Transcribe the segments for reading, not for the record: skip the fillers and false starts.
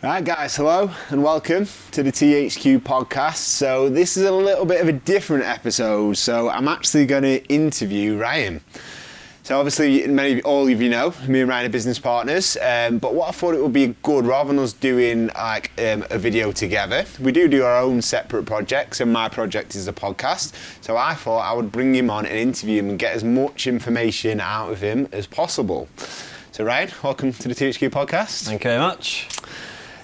Right guys, hello and welcome to the THQ podcast. So this is a little bit of a different episode. So I'm actually going to interview Ryan. So obviously all of you know, me and Ryan are business partners, but what I thought it would be good, rather than us doing like a video together, we do our own separate projects, and my project is a podcast. So I thought I would bring him on and interview him and get as much information out of him as possible. So Ryan, welcome to the THQ podcast. Thank you very much.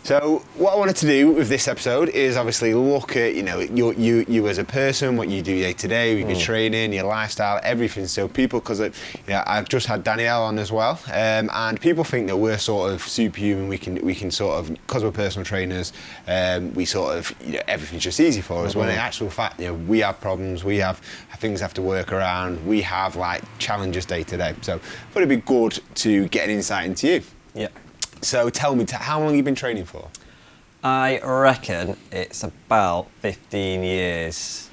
So what I wanted to do with this episode is obviously look at you as a person, what you do day to day, with your training, your lifestyle, everything. So people, because I've just had Danielle on as well, and people think that we're sort of superhuman. We can sort of, because we're personal trainers, we sort of everything's just easy for us. When in actual fact, we have problems, we have things have to work around, we have like challenges day to day. So I thought it'd be good to get an insight into you. Yeah. So tell me, how long have you been training for? I reckon it's about 15 years.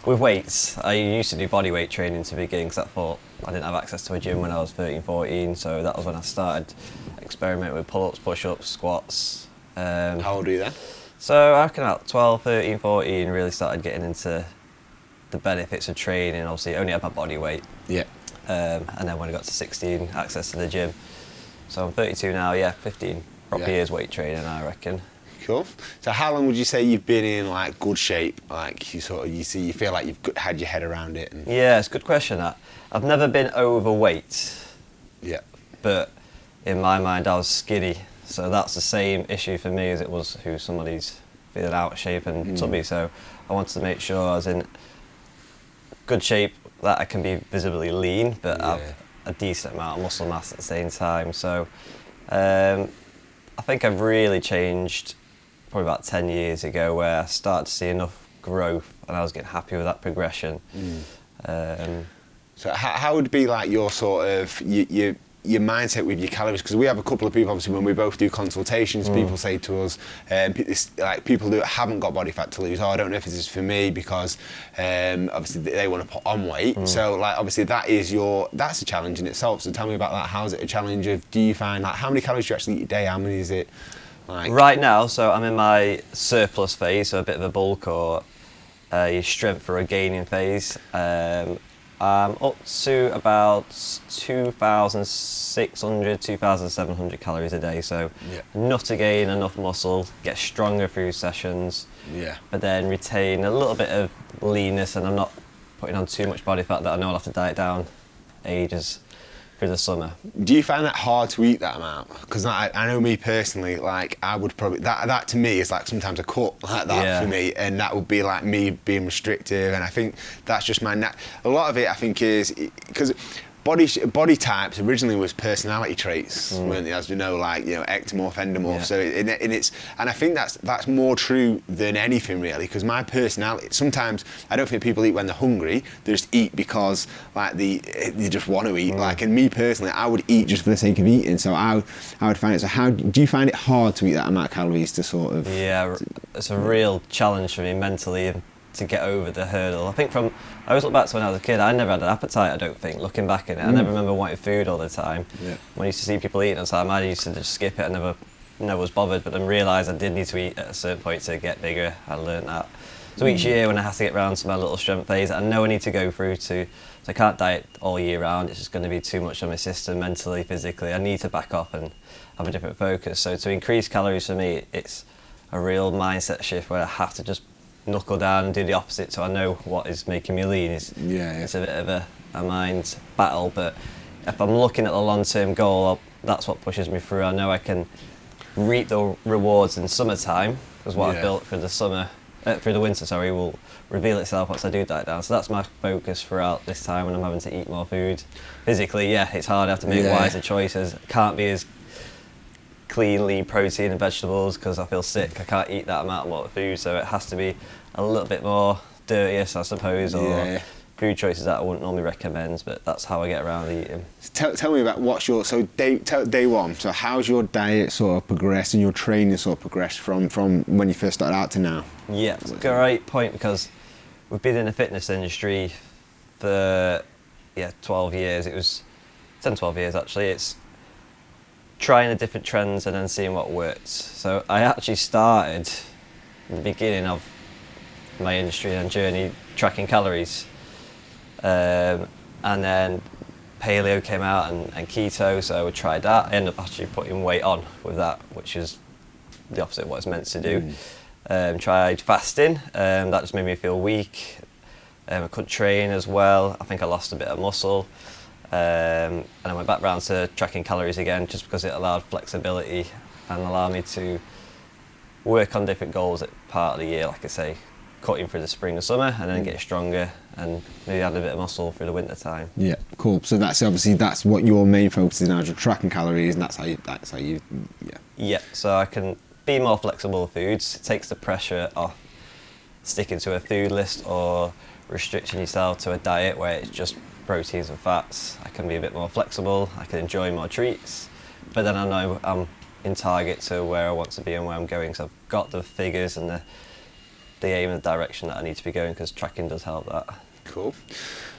With weights, I used to do body weight training to begin because I thought I didn't have access to a gym when I was 13, 14, so that was when I started experimenting with pull-ups, push-ups, squats. How old are you then? So I reckon about 12, 13, 14 really started getting into the benefits of training. Obviously only had my body weight. Yeah. And then when I got to 16, access to the gym. So I'm 32 now, 15 proper years weight training, I reckon. Cool. So how long would you say you've been in like good shape? Like you feel like you've had your head around it? And... Yeah, it's a good question that. I've never been overweight. Yeah. But in my mind I was skinny. So that's the same issue for me as it was who somebody's feeling out of shape and tubby. So I wanted to make sure I was in good shape, that I can be visibly lean, but have a decent amount of muscle mass at the same time. So I think I've really changed probably about 10 years ago, where I started to see enough growth and I was getting happy with that progression. So how would be like your sort of your mindset with your calories? Because we have a couple of people, obviously when we both do consultations, people say to us, like people who haven't got body fat to lose, I don't know if this is for me, because obviously they want to put on weight. So like obviously that's a challenge in itself. So tell me about that. How is it a challenge of, do you find like, how many calories do you actually eat a day? How many is it like? Right now, so I'm in my surplus phase, so a bit of a bulk or a strength or a gaining phase. I'm up to about 2,600, 2,700 calories a day, so enough to gain enough muscle, get stronger through sessions, but then retain a little bit of leanness, and I'm not putting on too much body fat that I know I'll have to diet down ages through the summer. Do you find that hard to eat that amount? Because I know me personally, like I would probably, that to me is like sometimes a cut like that for me, and that would be like me being restrictive, and I think that's just my a lot of it I think is, because body types originally was personality traits, weren't they? As we know, like ectomorph, endomorph. So and I think that's more true than anything really, because my personality, sometimes I don't think people eat when they're hungry. They just eat because like they just want to eat. Like, and me personally, I would eat just for the sake of eating. So I would find it. So how do you find it hard to eat that amount of calories to sort of? Yeah, it's a real challenge for me mentally to get over the hurdle. I think I always look back to when I was a kid, I never had an appetite, I don't think, looking back at it. I never remember wanting food all the time. When I used to see people eating all the time, I used to just skip it and never was bothered, but then realised I did need to eat at a certain point to get bigger. I learned that. So each year when I have to get round to my little strength phase, I know I need to go through so I can't diet all year round, it's just going to be too much on my system mentally, physically. I need to back off and have a different focus. So to increase calories for me, it's a real mindset shift where I have to just knuckle down and do the opposite, so I know what is making me lean. It's a bit of a mind battle, but if I'm looking at the long-term goal, that's what pushes me through. I know I can reap the rewards in summertime, because what I've built through the winter will reveal itself once I do diet down. So that's my focus throughout this time when I'm having to eat more food. Physically, it's hard. I have to make wiser choices. Can't be as clean, lean protein and vegetables because I feel sick. I can't eat that amount of food, so it has to be a little bit more dirtier, I suppose, or food choices that I wouldn't normally recommend, but that's how I get around eating. Tell me about day one. So how's your diet sort of progressed and your training sort of progressed from when you first started out to now? Yeah, it's a great point, because we've been in the fitness industry for 12 years. It was 10, 12 years actually. trying the different trends and then seeing what works. So I actually started in the beginning of my industry and journey tracking calories, and then paleo came out and keto, so I tried that. I ended up actually putting weight on with that, which is the opposite of what it's meant to do. Tried fasting, that just made me feel weak. I couldn't train as well. I think I lost a bit of muscle. And I went back round to tracking calories again, just because it allowed flexibility and allowed me to work on different goals at part of the year, like I say, cutting through the spring and summer, and then get stronger and maybe add a bit of muscle through the winter time. Yeah, cool. So that's obviously that's what your main focus is now, just tracking calories, and that's how you yeah. Yeah, so I can be more flexible with foods. It takes the pressure off sticking to a food list or restricting yourself to a diet where it's just proteins and fats. I can be a bit more flexible, I can enjoy more treats, but then I know I'm in target to where I want to be and where I'm going, so I've got the figures and the aim and the direction that I need to be going, because tracking does help that. Cool.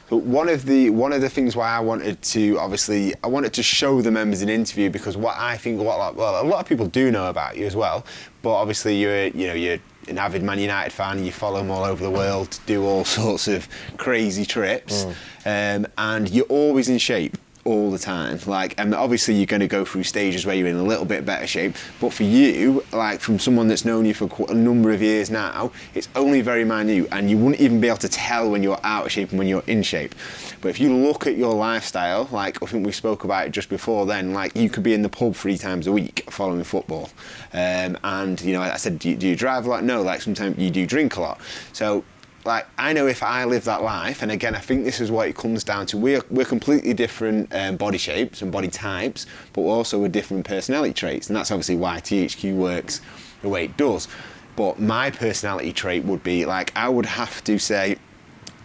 But one of the things why I wanted to show the members an interview, because what I think a lot of people do know about you as well, but obviously you're an avid Man United fan, you follow them all over the world, do all sorts of crazy trips, and you're always in shape all the time. Like, and obviously you're going to go through stages where you're in a little bit better shape, but for you, like from someone that's known you for a number of years now, it's only very minute, and you wouldn't even be able to tell when you're out of shape and when you're in shape. But if you look at your lifestyle, like I think we spoke about it just before then, like you could be in the pub 3 times a week following football, and I said, do you drive a lot? No, like sometimes you do drink a lot. So like, I know if I live that life, and again, I think this is what it comes down to. We're completely different body shapes and body types, but we're also with different personality traits, and that's obviously why THQ works the way it does. But my personality trait would be, like, I would have to say,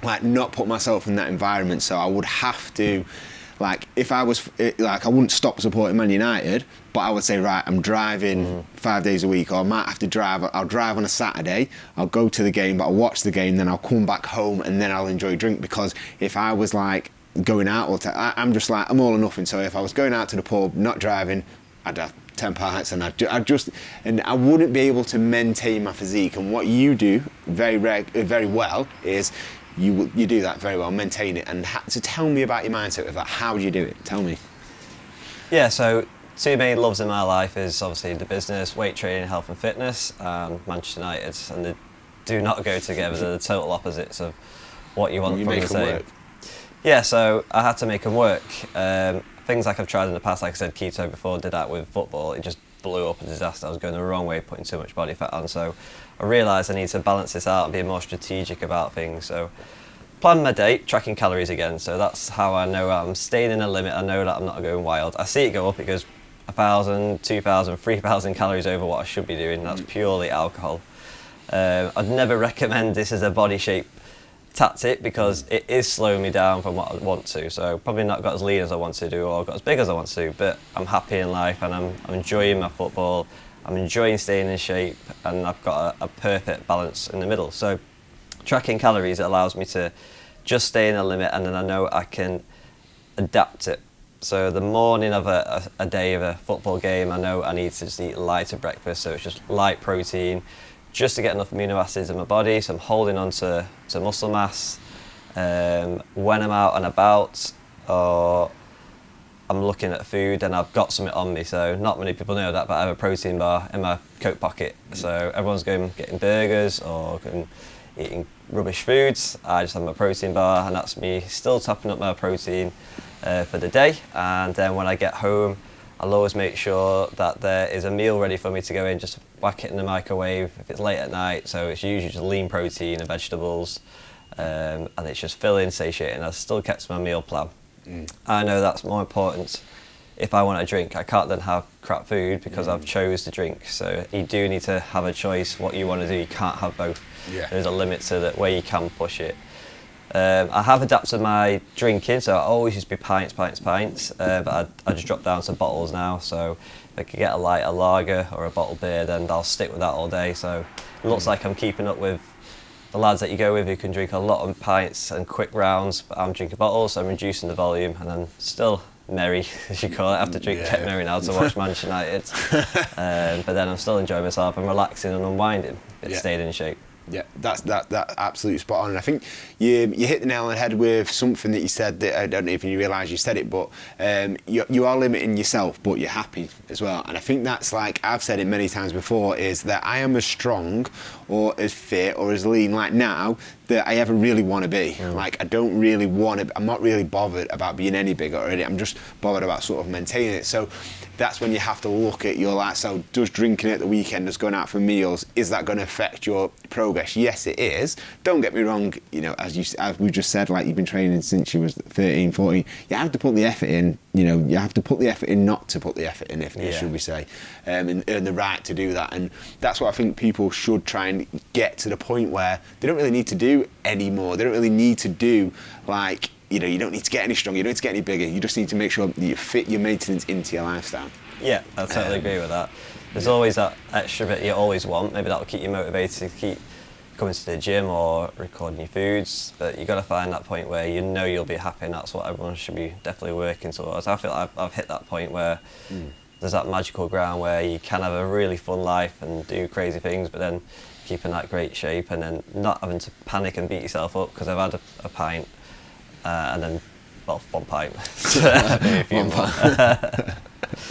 like, not put myself in that environment, so I would have to, like, if I was, like, I wouldn't stop supporting Man United, but I would say, right, I'm driving 5 days a week, or I might have to drive, I'll drive on a Saturday, I'll go to the game, but I'll watch the game, then I'll come back home, and then I'll enjoy a drink, because if I was, like, going out all the time, I'm just like, I'm all or nothing, so if I was going out to the pub, not driving, I'd have 10 pints, and I wouldn't be able to maintain my physique, and what you do very well is, you do that very well, maintain it. And so tell me about your mindset of that. How do you do it? Tell me. Yeah, so 2 main loves in my life is obviously the business, weight training, health and fitness, and Manchester United, and they do not go together. They're the total opposites of what you want from the same. Yeah, so I had to make them work. Things like I've tried in the past, like I said, keto before, did that with football, it just blew up a disaster. I was going the wrong way, putting too much body fat on, so I realised I need to balance this out and be more strategic about things. So plan my day, tracking calories again, so that's how I know I'm staying in a limit. I know that I'm not going wild. I see it go up, it goes 1,000, 2,000, 3,000 calories over what I should be doing. That's purely alcohol. I'd never recommend this as a body shape tactic, because it is slowing me down from what I want to. So probably not got as lean as I want to do, or got as big as I want to, but I'm happy in life, and I'm enjoying my football, I'm enjoying staying in shape, and I've got a perfect balance in the middle. So tracking calories, it allows me to just stay in a limit, and then I know I can adapt it. So the morning of a day of a football game, I know I need to just eat lighter breakfast, so it's just light protein, just to get enough amino acids in my body, so I'm holding on to muscle mass. When I'm out and about, or I'm looking at food and I've got something on me, so not many people know that, but I have a protein bar in my coat pocket. So everyone's getting burgers or eating rubbish foods. I just have my protein bar, and that's me still topping up my protein for the day. And then when I get home, I'll always make sure that there is a meal ready for me to go in, just whack it in the microwave if it's late at night. So it's usually just lean protein and vegetables, and it's just filling, satiating. I've still kept my meal plan. I know that's more important. If I want a drink, I can't then have crap food because I've chose to drink. So you do need to have a choice what you want to do. You can't have both. Yeah. There's a limit to that where you can push it. I have adapted my drinking, so I always used to be pints, but I just dropped down to bottles now. So if I could get a lager or a bottled beer, then I'll stick with that all day. So it looks like I'm keeping up with the lads that you go with who can drink a lot of pints and quick rounds, but I'm drinking bottles, so I'm reducing the volume, and then still merry, as you call it. I have to get merry now to watch Manchester United. But then I'm still enjoying myself and relaxing and unwinding. It's staying in shape. Yeah, that's absolutely spot on. And I think you hit the nail on the head with something that you said that I don't know if you realise you said it, but you are limiting yourself, but you're happy as well. And I think that's, like I've said it many times before, is that I am as strong or as fit or as lean like now that I ever really want to be. Like I don't really want to. I'm not really bothered about being any bigger already. I'm just bothered about sort of maintaining it. So that's when you have to look at your life. So does drinking at the weekend, does going out for meals, is that going to affect your progress? Yes, it is. Don't get me wrong, you know, as we just said, like you've been training since you was 13, 14. You have to put the effort in, you know, you have to put the effort in not to put the effort in, should we say, and earn the right to do that. And that's what I think people should try and get to the point where they don't really need to do anymore. They don't really need to do, like, you know, you don't need to get any stronger, you don't need to get any bigger, you just need to make sure that you fit your maintenance into your lifestyle. Yeah, I totally agree with that. There's always that extra bit you always want, maybe that'll keep you motivated to keep coming to the gym or recording your foods, but you've got to find that point where you know you'll be happy, and that's what everyone should be definitely working towards. I feel like I've hit that point where there's that magical ground where you can have a really fun life and do crazy things, but then keep in that great shape and then not having to panic and beat yourself up because I've had a pint and then, well, one pint. Maybe a few more.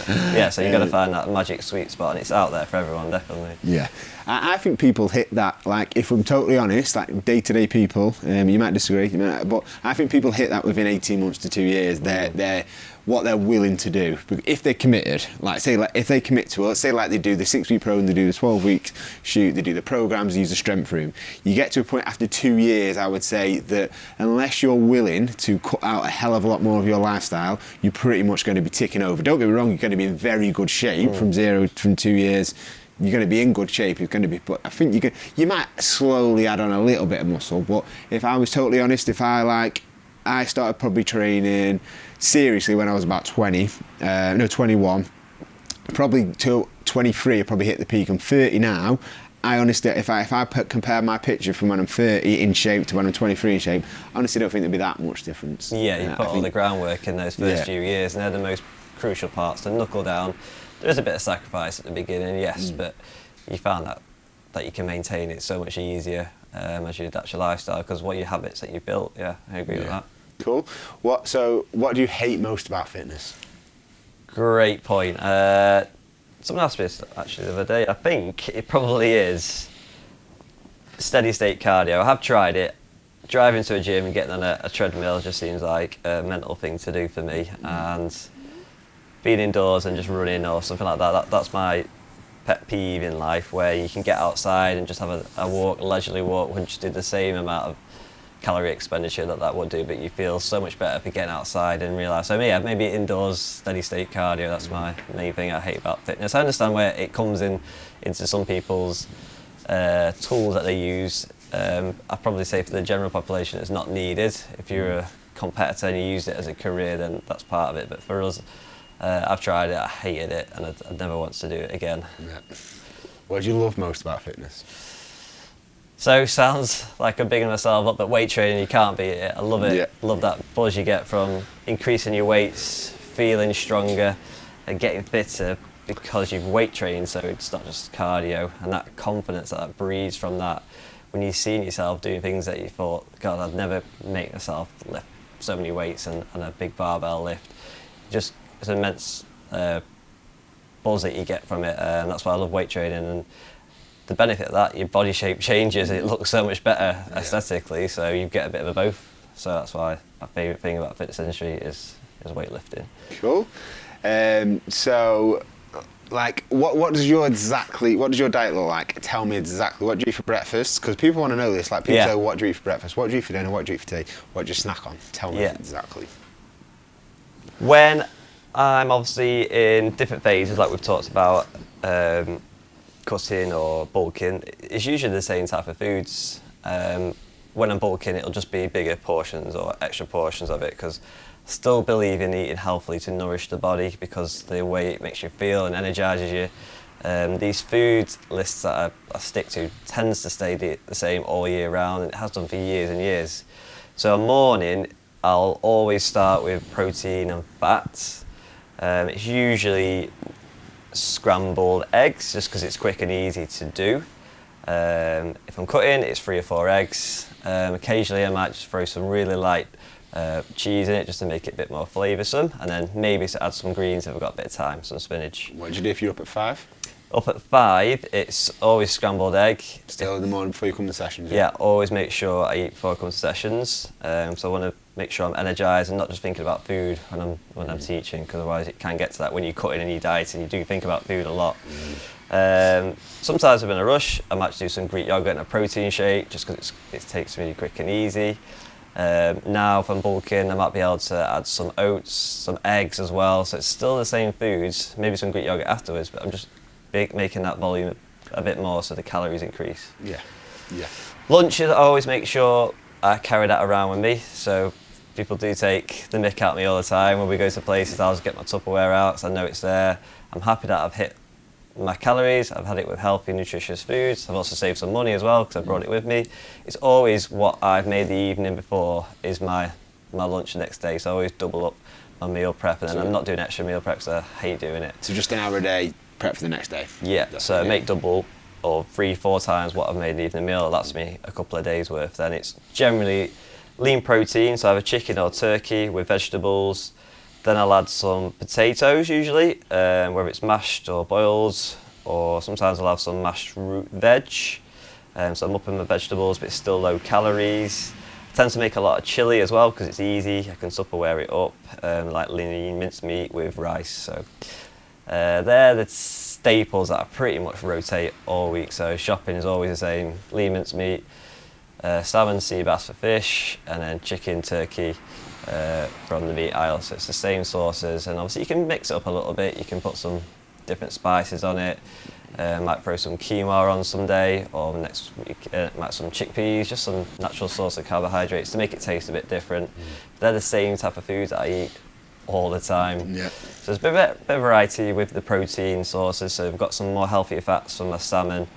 Yeah, so you've got to find that magic sweet spot, and it's out there for everyone, definitely. Yeah, I think people hit that, like, if I'm totally honest, like day-to-day people, you might disagree, but I think people hit that within 18 months to 2 years. They're what they're willing to do. If they're committed, like say, like if they commit to it, say like they do the 6-week pro and they do the 12-week shoot, they do the programs, they use the strength room. You get to a point after 2 years, I would say, that unless you're willing to cut out a hell of a lot more of your lifestyle, you're pretty much going to be ticking over. Don't get me wrong, you're going to be in very good shape from 2 years. You're going to be in good shape. You're going to be, but I think you might slowly add on a little bit of muscle. But if I was totally honest, I started probably training seriously when I was about 21. Probably till 23, I probably hit the peak. I'm 30 now. I honestly, if I compare my picture from when I'm 30 in shape to when I'm 23 in shape, I honestly don't think there'd be that much difference. Yeah, you put all the groundwork in those first few years, and they're the most crucial parts to knuckle down. There is a bit of sacrifice at the beginning, yes, but you found that you can maintain it so much easier as you adapt your lifestyle, because what your habits that you built. Yeah, I agree with that. Cool. What do you hate most about fitness? Great point. Someone asked me this actually the other day. I think it probably is steady state cardio. I have tried it. Driving to a gym and getting on a treadmill just seems like a mental thing to do for me. And being indoors and just running or something like that, that's my pet peeve in life, where you can get outside and just have a walk, a leisurely walk, and just do the same amount of calorie expenditure that would do, but you feel so much better for getting outside and realise. So yeah, maybe indoors, steady state cardio, that's my main thing I hate about fitness. I understand where it comes into some people's tools that they use. I'd probably say for the general population it's not needed. If you're a competitor and you use it as a career, then that's part of it, but for us, I've tried it, I hated it, and I'd never want to do it again. Yeah. What do you love most about fitness? So sounds like I'm bigging myself up, but weight training, you can't beat it. I love it. Yeah. Love that buzz you get from increasing your weights, feeling stronger, and getting fitter because you've weight trained. So it's not just cardio, and that confidence that breeds from that. When you've seen yourself doing things that you thought, God, I'd never make myself lift so many weights and a big barbell lift. Just it's an immense buzz that you get from it, and that's why I love weight training. And the benefit of that, your body shape changes, it looks so much better aesthetically, so you get a bit of a both. So that's why my favourite thing about the fitness industry is weightlifting. Cool. So, like, what does your diet look like? Tell me exactly. What do you eat for breakfast? Because people want to know this. Like, people say, what do you eat for breakfast? What do you eat for dinner? What do you eat for tea? What do you snack on? Tell me exactly. When I'm obviously in different phases, like we've talked about, cutting or bulking, it's usually the same type of foods. When I'm bulking, it'll just be bigger portions or extra portions of it, because I still believe in eating healthily to nourish the body, because the way it makes you feel and energises you. These food lists that I stick to tends to stay the same all year round, and it has done for years and years. So a morning, I'll always start with protein and fats. It's usually scrambled eggs, just because it's quick and easy to do. If I'm cutting, it's 3 or 4 eggs. Occasionally I might just throw some really light cheese in it just to make it a bit more flavoursome, and then maybe to add some greens if I've got a bit of time, some spinach. What do you do if you're up at 5? Up at 5, it's always scrambled egg. Still in the morning before you come to sessions? Yeah, always make sure I eat before I come to sessions. So I want to make sure I'm energised and not just thinking about food when I'm teaching, because otherwise it can get to that when you're cutting and you diet and you do think about food a lot. Sometimes if I'm in a rush, I might do some Greek yogurt and a protein shake just because it takes me quick and easy. Now if I'm bulking, I might be able to add some oats, some eggs as well, so it's still the same foods, maybe some Greek yogurt afterwards, but I'm just making that volume a bit more so the calories increase. Yeah. Lunches, I always make sure I carry that around with me, so people do take the mick out of me all the time. When we go to places, I'll just get my Tupperware out so I know it's there. I'm happy that I've hit my calories, I've had it with healthy, nutritious foods. I've also saved some money as well because I brought it with me. It's always what I've made the evening before is my lunch the next day, so I always double up my meal prep, and then I'm not doing extra meal prep because I hate doing it. So just an hour a day prep for the next day? Yeah, so I make double or 3-4 times what I've made in the evening meal. It lasts me a couple of days worth. Then it's generally lean protein, so either chicken or turkey with vegetables. Then I'll add some potatoes usually, whether it's mashed or boiled, or sometimes I'll have some mashed root veg. So I'm upping my vegetables, but it's still low calories. I tend to make a lot of chilli as well because it's easy. I can Tupperware it up, like lean minced meat with rice. So they're the staples that I pretty much rotate all week. So shopping is always the same: lean minced meat, salmon, sea bass for fish, and then chicken, turkey from the meat aisle. So it's the same sauces, and obviously you can mix it up a little bit. You can put some different spices on it. Might throw some quinoa on someday, or next week might some chickpeas, just some natural source of carbohydrates to make it taste a bit different. They're the same type of foods that I eat all the time. Yeah. So there's a bit of variety with the protein sources. So I've got some more healthy fats from my salmon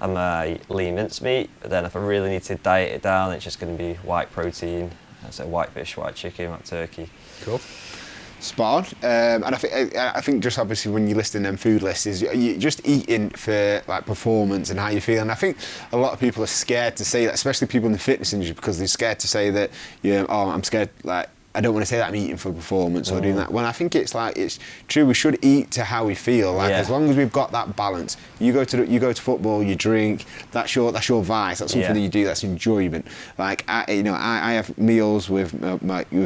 and my lean mincemeat. But then if I really need to diet it down, it's just going to be white protein. So white fish, white chicken, white turkey. Cool. Spot on. And I think just obviously when you're listing them food lists, is you just eating for like performance and how you feel. And I think a lot of people are scared to say that, especially people in the fitness industry, because they're scared to say that, oh, I'm scared, like, I don't want to say that I'm eating for performance or doing that. When I think it's true, we should eat to how we feel. Like as long as we've got that balance. You go to football, you drink. That's your vice. That's something that you do. That's enjoyment. Like I have meals with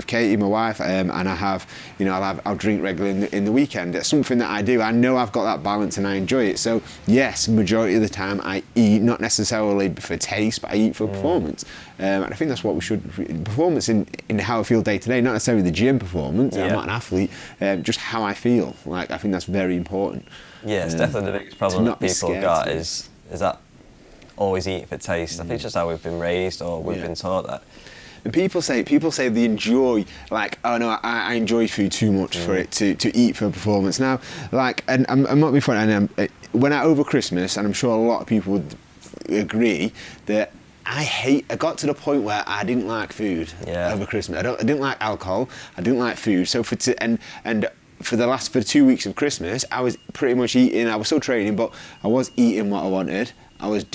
Katie, my wife, and I have I'll drink regularly in the weekend. It's something that I do. I know I've got that balance and I enjoy it. So yes, majority of the time I eat not necessarily for taste, but I eat for performance. And I think that's what we should performance in how I feel day to day. Not necessarily the gym performance. I'm not an athlete. Just how I feel. Like I think that's very important. Yeah, it's definitely the biggest problem that people got is that always eating for taste. I think it's just how we've been raised or we've been taught that. And people say they enjoy, like, oh no, I enjoy food too much for it to eat for performance. Now, like, and I'm not being funny. And when over Christmas, and I'm sure a lot of people would agree that. I got to the point where I didn't like food over Christmas. I didn't like alcohol. I didn't like food. So for 2 weeks of Christmas, I was pretty much eating. I was still training, but I was eating what I wanted.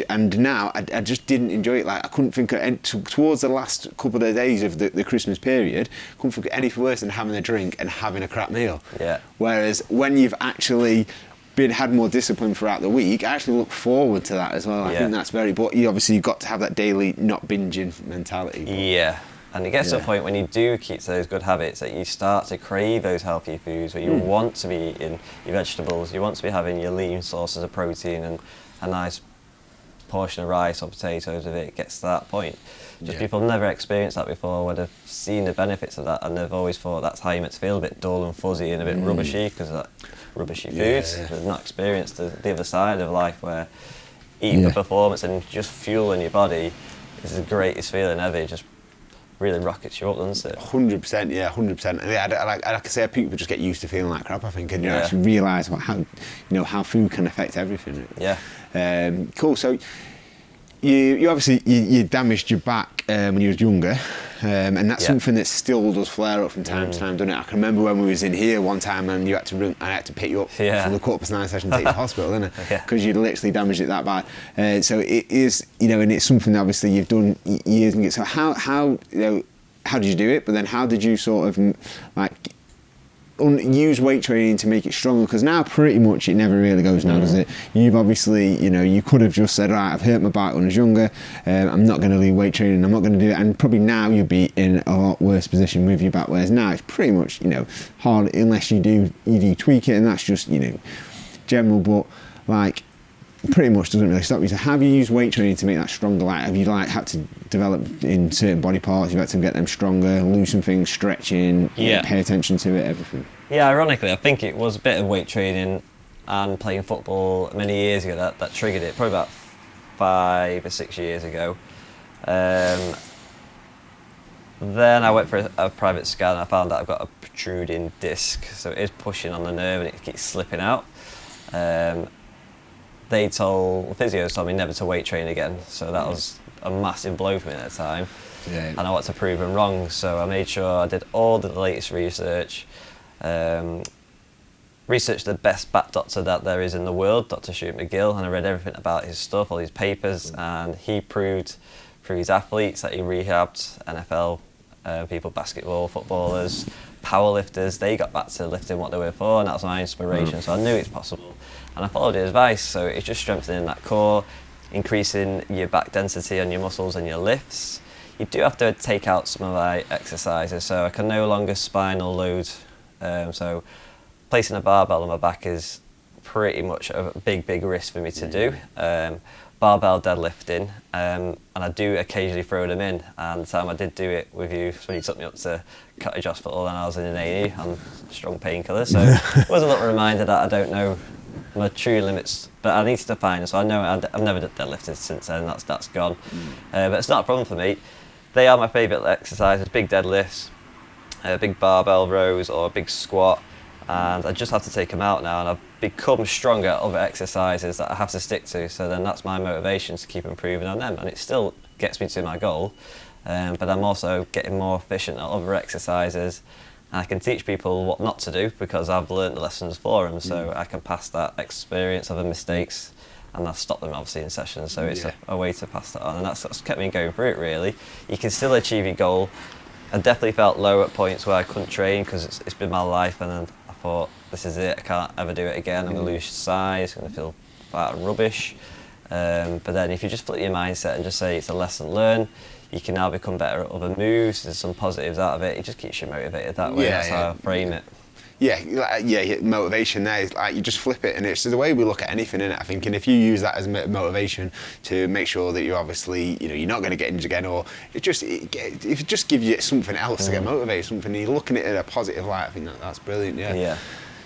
And now I just didn't enjoy it. Like I couldn't think of towards the last couple of days of the Christmas period. Couldn't think of anything worse than having a drink and having a crap meal. Yeah. Whereas when you've actually had more discipline throughout the week, I actually look forward to that as well. I think that's but you've got to have that daily not binging mentality. Yeah, and it gets to a point when you do keep those good habits that you start to crave those healthy foods where you want to be eating your vegetables, you want to be having your lean sources of protein and a nice portion of rice or potatoes with it. It gets to that point. People have never experienced that before, where they've seen the benefits of that, and they've always thought that's how you're meant to feel, a bit dull and fuzzy and a bit rubbishy because of that rubbishy foods. They've not experienced the other side of life where eating for performance and just fueling your body is the greatest feeling ever. It just really rockets you up, doesn't it? 100%, yeah, 100%. Yeah, like I say, people just get used to feeling like crap, I think, and you actually realise how food can affect everything. Yeah. Cool. So you obviously you damaged your back when you was younger. and that's something that still does flare up from time to time, doesn't it? I can remember when we was in here one time and I had to pick you up from the 9:15 session and take you to hospital, didn't it? Because you'd literally damaged it that bad. So it is, and it's something that obviously you've done years and years. So how did you do it? But then how did you sort of use weight training to make it stronger? Because now pretty much it never really goes now, does it? You've obviously, you could have just said, right, I've hurt my back when I was younger, I'm not going to do weight training, I'm not going to do it, and probably now you'd be in a lot worse position with your back, whereas now it's pretty much, hard unless you do tweak it, and that's just, general, but like pretty much doesn't really stop you. So have you used weight training to make that stronger? Like, have you had to develop in certain body parts, you've had to get them stronger, loosen things, stretching, pay attention to it, everything? Yeah, ironically, I think it was a bit of weight training and playing football many years ago that triggered it, probably about 5 or 6 years ago. Then I went for a private scan and I found that I've got a protruding disc, so it is pushing on the nerve and it keeps slipping out. The physios told me never to weight train again, so that was a massive blow for me at the time. And I wanted to prove them wrong, so I made sure I did all the latest research, researched the best back doctor that there is in the world, Dr. Stuart McGill, and I read everything about his stuff, all his papers, and he proved through his athletes that he rehabbed NFL people, basketball, footballers, powerlifters. They got back to lifting what they were for, and that was my inspiration, so I knew it's possible. And I followed his advice, so it's just strengthening that core, increasing your back density on your muscles and your lifts. You do have to take out some of my exercises, so I can no longer spinal load. So placing a barbell on my back is pretty much a big risk for me to do. Barbell deadlifting, and I do occasionally throw them in. And the time I did do it with you, when you took me up to Cottage Hospital and I was in an A&E on strong painkillers, so it was a little reminder that I don't know my true limits, but I need to define it. So I know I've never deadlifted since then. That's gone, but it's not a problem for me. They are my favourite exercises: big deadlifts, big barbell rows, or a big squat. And I just have to take them out now, and I've become stronger at other exercises that I have to stick to. So then that's my motivation to keep improving on them, and it still gets me to my goal. But I'm also getting more efficient at other exercises. I can teach people what not to do because I've learned the lessons for them, so I can pass that experience of the mistakes, and I've stopped them obviously in sessions, so it's a way to pass that on, and that's kept me going through it really. You can still achieve your goal. I definitely felt low at points where I couldn't train because it's been my life, and then I thought, this is it, I can't ever do it again, I'm going to lose size, I'm going to feel fat and rubbish. But then if you just flip your mindset and just say it's a lesson learned, you can now become better at other moves, there's some positives out of it, it just keeps you motivated that way, that's how I frame it. Motivation there is like you just flip it, and it's the way we look at anything, innit? I think, and if you use that as motivation to make sure that you're obviously, you're not going to get injured again, or if it just gives you something else to get motivated, something you're looking at it in a positive light, I think that's brilliant. Yeah.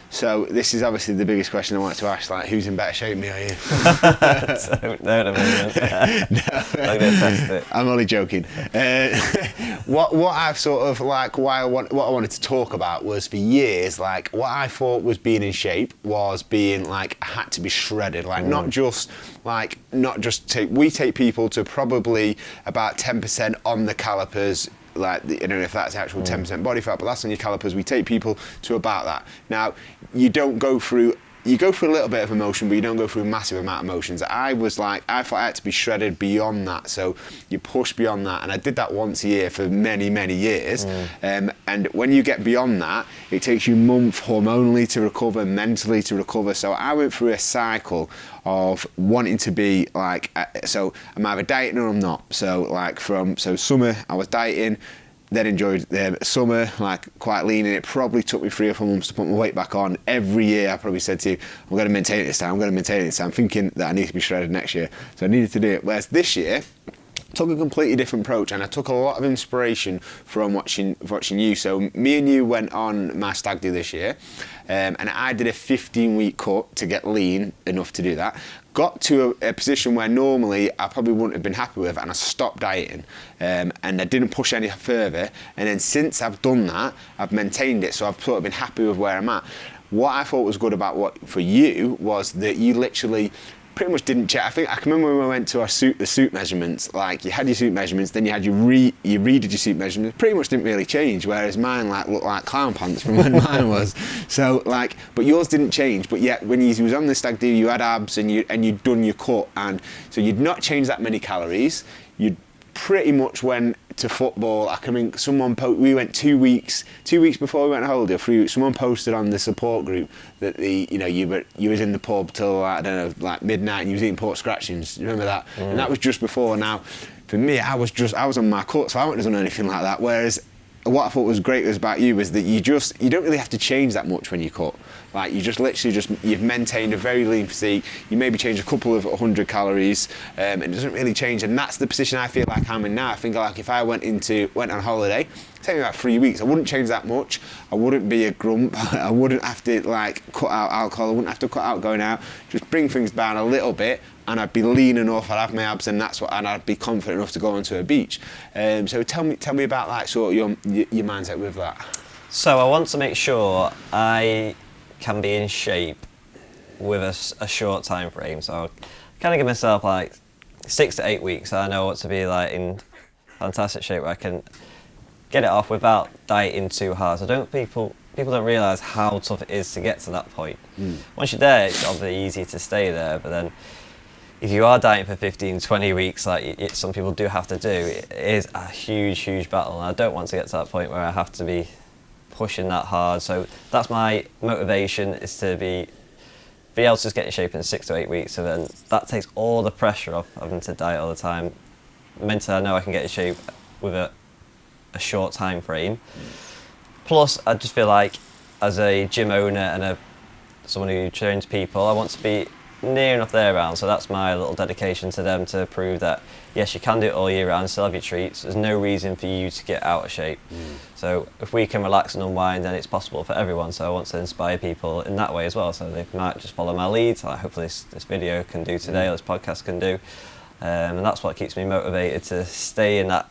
So this is obviously the biggest question I wanted to ask, like, who's in better shape, me or you? Don't know, no. I'm going to test it. I'm only joking. What I've sort of like, what I wanted to talk about was, for years, like, what I thought was being in shape was being like, I had to be shredded, like we take people to probably about 10% on the calipers. Like, I don't know if that's actual 10% body fat, but that's on your calipers. We take people to about that. Now, you go through a little bit of emotion, but you don't go through a massive amount of emotions. I thought I had to be shredded beyond that, so you push beyond that, and I did that once a year for many, many years. And when you get beyond that, it takes you months hormonally to recover, mentally to recover. So I went through a cycle of wanting to be like, so I'm either dieting or I'm not. So like summer I was dieting, then enjoyed summer, like quite lean, and it probably took me 3 or 4 months to put my weight back on. Every year I probably said to you, I'm going to maintain it this time, thinking that I need to be shredded next year. So I needed to do it. Whereas this year, took a completely different approach, and I took a lot of inspiration from watching you. So me and you went on my stag do this year, and I did a 15-week cut to get lean enough to do that. Got to a position where normally I probably wouldn't have been happy with, and I stopped dieting, and I didn't push any further. And then since I've done that, I've maintained it, so I've sort of been happy with where I'm at. What I thought was good about for you was that you literally pretty much didn't check. I think I can remember when we went to the suit measurements. Like you had your suit measurements, then you had you redid your suit measurements. Pretty much didn't really change. Whereas mine like looked like clown pants from when mine was. So like, but yours didn't change. But yet when you was on the stag do, you had abs and you'd done your cut, and so you'd not changed that many calories. You'd pretty much went to football. I can remember someone we went 2 weeks before we went on holiday, or 3 weeks. Someone posted on the support group that you was in the pub till I don't know, like midnight, and you was eating pork scratchings. You remember that? And that was just before. Now, for me, I was on my cut, so I wouldn't have done anything like that. Whereas what I thought was great about you was that you don't really have to change that much when you cut. Like you just literally you've maintained a very lean physique. You maybe change a couple of 100 calories, and it doesn't really change. And that's the position I feel like I'm in now. I think like if I went on holiday, take me about 3 weeks, I wouldn't change that much. I wouldn't be a grump. I wouldn't have to like cut out alcohol. I wouldn't have to cut out going out. Just bring things down a little bit, and I'd be lean enough. I'd have my abs, and I'd be confident enough to go onto a beach. So tell me about like sort of your mindset with that. So I want to make sure I can be in shape with a short time frame. So I kind of give myself like 6 to 8 weeks. So I know what to be like in fantastic shape where I can get it off without dieting too hard. So people don't realise how tough it is to get to that point. Once you're there, it's obviously easy to stay there, but then if you are dieting for 15, 20 weeks, like some people do have to do, it is a huge battle, and I don't want to get to that point where I have to be pushing that hard. So that's my motivation, is to be able to just get in shape in 6 to 8 weeks. So then that takes all the pressure off having to diet all the time. Mentally, I know I can get in shape with a short time frame. Plus, I just feel like as a gym owner and someone who trains people, I want to be near enough there round, so that's my little dedication to them, to prove that yes, you can do it all year round, still have your treats. There's no reason for you to get out of shape. So if we can relax and unwind, then it's possible for everyone. So I want to inspire people in that way as well, so they might just follow my lead, like hopefully this video can do today, or this podcast can do, and that's what keeps me motivated to stay in that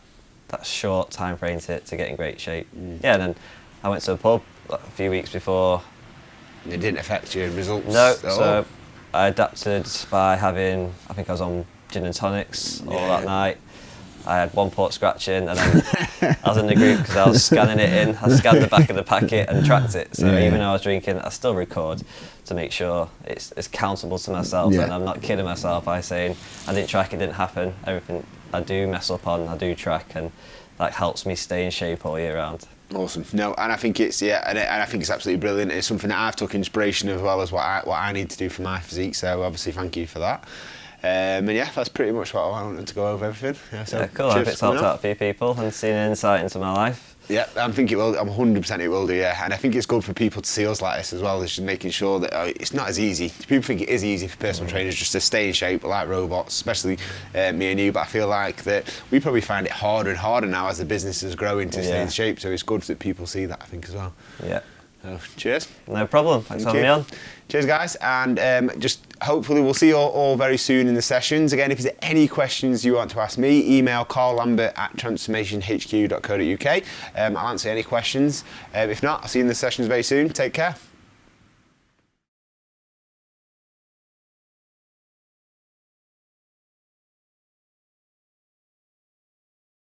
short time frame to get in great shape. Yeah, and then I went to the pub a few weeks before. It didn't affect your results? No, so I adapted by having, I think I was on gin and tonics all that night. I had one pork scratching, and then I was in the group because I was scanning it in. I scanned the back of the packet and tracked it. So even though I was drinking, I still record to make sure it's countable to myself, and I'm not kidding myself by saying I didn't track, it didn't happen. Everything I do mess up on, I do track, and that helps me stay in shape all year round. Awesome. No, and I think it's and I think it's absolutely brilliant. It's something that I've took inspiration as well as what I need to do for my physique. So obviously, thank you for that. And yeah, that's pretty much what I wanted to go over everything. So cool. I hope it's helped out a few people and seen an insight into my life. Yeah, I think it will. I'm 100% it will do. Yeah, and I think it's good for people to see us like this as well. It's just making sure that it's not as easy. People think it is easy for personal trainers just to stay in shape like robots, especially me and you. But I feel like that we probably find it harder and harder now as the business is growing to stay in shape. So it's good that people see that, I think, as well. Yeah. So, cheers. No problem. Thanks for having me on. Cheers, guys, and just hopefully we'll see you all very soon in the sessions. Again, if there's any questions you want to ask me, email carllambert@transformationhq.co.uk. I'll answer any questions. If not, I'll see you in the sessions very soon. Take care.